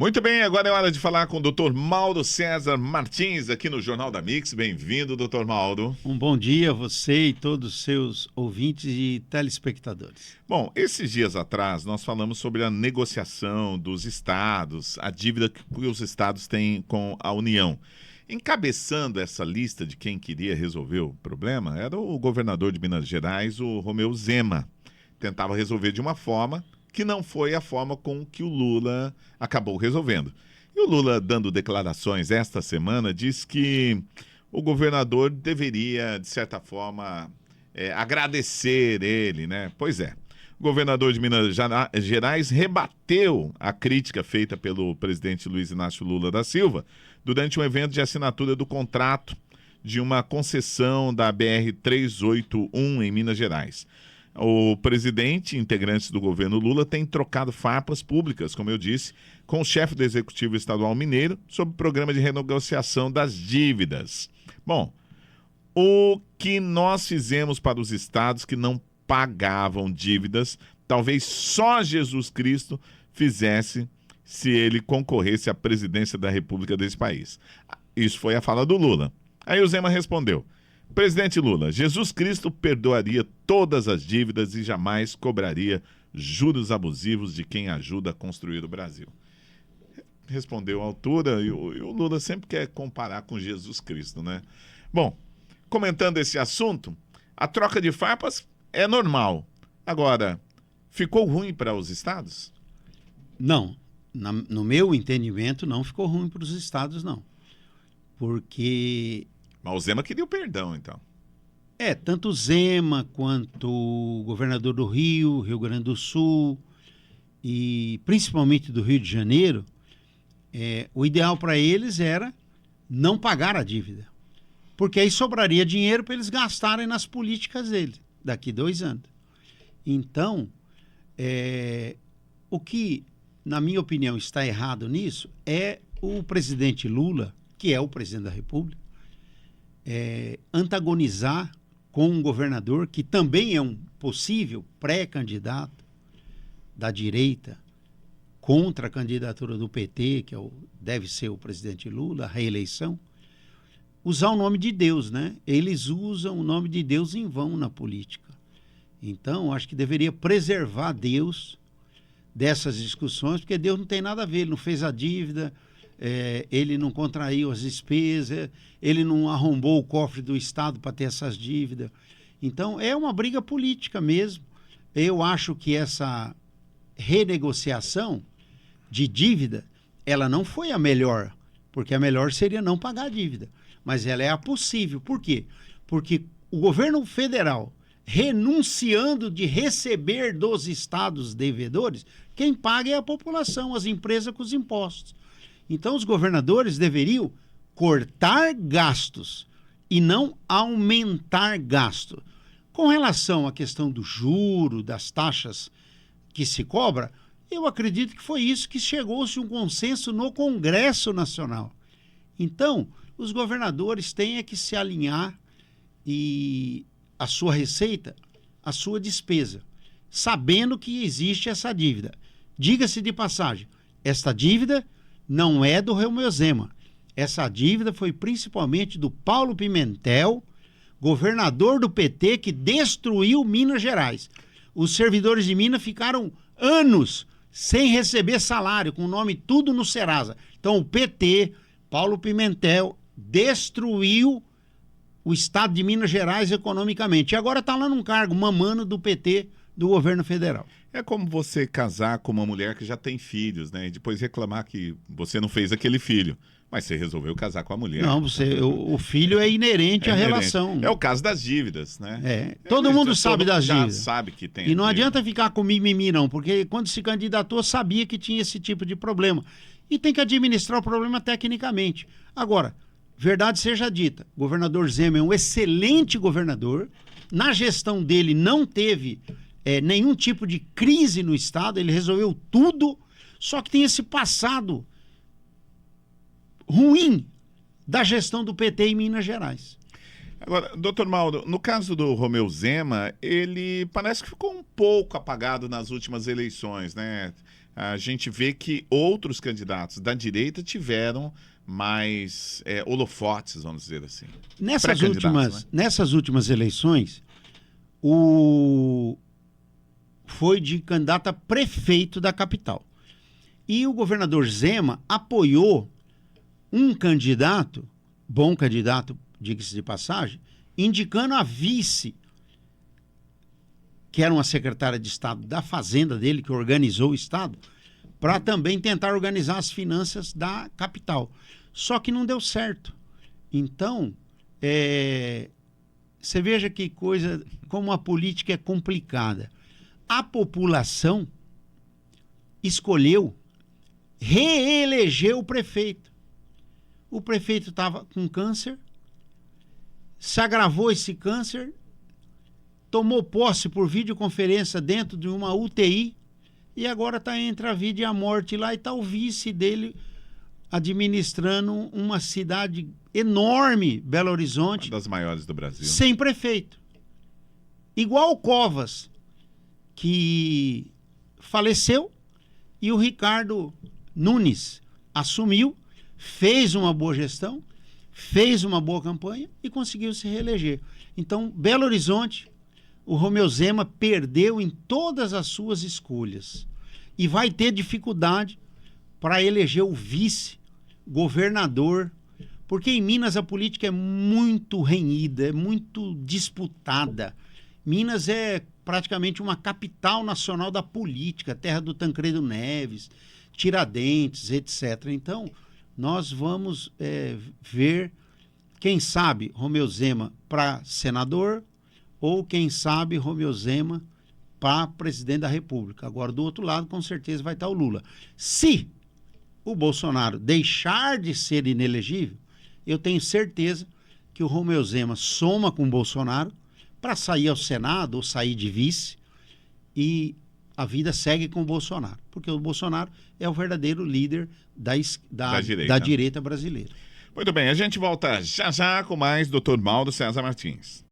Muito bem, agora é hora de falar com o Dr. Mauro César Martins, aqui no Jornal da Mix. Bem-vindo, Dr. Mauro. Um bom dia a você e todos os seus ouvintes e telespectadores. Bom, esses dias atrás nós falamos sobre a negociação dos estados, a dívida que os estados têm com a União. Encabeçando essa lista de quem queria resolver o problema era o governador de Minas Gerais, o Romeu Zema. Tentava resolver de uma forma que não foi a forma com que o Lula acabou resolvendo. E o Lula, dando declarações esta semana, diz que o governador deveria, de certa forma, agradecer ele, né? Pois é. O governador de Minas Gerais rebateu a crítica feita pelo presidente Luiz Inácio Lula da Silva durante um evento de assinatura do contrato de uma concessão da BR-381 em Minas Gerais. O presidente e integrantes do governo Lula têm trocado farpas públicas, como eu disse, com o chefe do Executivo Estadual Mineiro sobre o programa de renegociação das dívidas. Bom, o que nós fizemos para os estados que não pagavam dívidas, talvez só Jesus Cristo fizesse se ele concorresse à presidência da República desse país. Isso foi a fala do Lula. Aí o Zema respondeu: presidente Lula, Jesus Cristo perdoaria todas as dívidas e jamais cobraria juros abusivos de quem ajuda a construir o Brasil. Respondeu à altura e o Lula sempre quer comparar com Jesus Cristo, né? Bom, comentando esse assunto, a troca de farpas é normal. Agora, ficou ruim para os estados? Não, no meu entendimento não ficou ruim para os estados, não. Porque... Mas o Zema queria o perdão, então. Tanto o Zema quanto o governador do Rio Grande do Sul e principalmente do Rio de Janeiro, o ideal para eles era não pagar a dívida. Porque aí sobraria dinheiro para eles gastarem nas políticas deles, daqui 2 anos. Então, o que, na minha opinião, está errado nisso é o presidente Lula, que é o presidente da República, antagonizar com um governador que também é um possível pré-candidato da direita contra a candidatura do PT, que deve ser o presidente Lula, a reeleição, usar o nome de Deus, né? Eles usam o nome de Deus em vão na política. Então, acho que deveria preservar Deus dessas discussões, porque Deus não tem nada a ver, ele não fez a dívida, ele não contraiu as despesas, ele não arrombou o cofre do Estado para ter essas dívidas. Então, é uma briga política mesmo. Eu acho que essa renegociação de dívida, ela não foi a melhor, porque a melhor seria não pagar a dívida. Mas ela é a possível. Por quê? Porque o governo federal, renunciando de receber dos estados devedores, quem paga é a população, as empresas com os impostos. Então, os governadores deveriam cortar gastos e não aumentar gasto. Com relação à questão do juro, das taxas que se cobra, eu acredito que foi isso que chegou-se um consenso no Congresso Nacional. Então, os governadores têm que se alinhar e a sua receita, a sua despesa, sabendo que existe essa dívida. Diga-se de passagem, esta dívida não é do Romeu Zema. Essa dívida foi principalmente do Paulo Pimentel, governador do PT, que destruiu Minas Gerais. Os servidores de Minas ficaram anos sem receber salário, com o nome tudo no Serasa. Então o PT, Paulo Pimentel, destruiu o estado de Minas Gerais economicamente. E agora está lá num cargo mamando do PT do governo federal. É como você casar com uma mulher que já tem filhos, né? E depois reclamar que você não fez aquele filho. Mas você resolveu casar com a mulher. Não, o filho é inerente à relação. É o caso das dívidas, né? Todo mundo sabe das dívidas. Já sabe que tem. E não adianta ficar com mimimi, não, porque quando se candidatou sabia que tinha esse tipo de problema. E tem que administrar o problema tecnicamente. Agora, verdade seja dita, o governador Zema é um excelente governador. Na gestão dele não teve nenhum tipo de crise no Estado, ele resolveu tudo, só que tem esse passado ruim da gestão do PT em Minas Gerais. Agora, doutor Mauro, no caso do Romeu Zema, ele parece que ficou um pouco apagado nas últimas eleições, né? a gente vê que outros candidatos da direita tiveram mais holofotes, vamos dizer assim. Nessas últimas eleições, foi de candidato a prefeito da capital. E o governador Zema apoiou um candidato, bom candidato, diga-se de passagem, indicando a vice, que era uma secretária de Estado da Fazenda dele, que organizou o Estado, para também tentar organizar as finanças da capital. Só que não deu certo. Então, você veja que coisa, como a política é complicada. A população escolheu reeleger o prefeito. O prefeito estava com câncer, se agravou esse câncer, tomou posse por videoconferência dentro de uma UTI e agora está entre a vida e a morte lá, e está o vice dele administrando uma cidade enorme, Belo Horizonte. Uma das maiores do Brasil. Sem prefeito. Igual o Covas, que faleceu, e o Ricardo Nunes assumiu, fez uma boa gestão, fez uma boa campanha e conseguiu se reeleger. Então, Belo Horizonte, o Romeu Zema perdeu em todas as suas escolhas e vai ter dificuldade para eleger o vice-governador, porque em Minas a política é muito renhida, é muito disputada. Minas é praticamente uma capital nacional da política, terra do Tancredo Neves, Tiradentes, etc. Então, nós vamos ver, quem sabe, Romeu Zema para senador, ou quem sabe Romeu Zema para presidente da República. Agora, do outro lado, com certeza vai estar o Lula. Se o Bolsonaro deixar de ser inelegível, eu tenho certeza que o Romeu Zema soma com o Bolsonaro para sair ao Senado ou sair de vice, e a vida segue com o Bolsonaro, porque o Bolsonaro é o verdadeiro líder da direita brasileira. Muito bem, a gente volta já já com mais Dr. Mauro César Martins.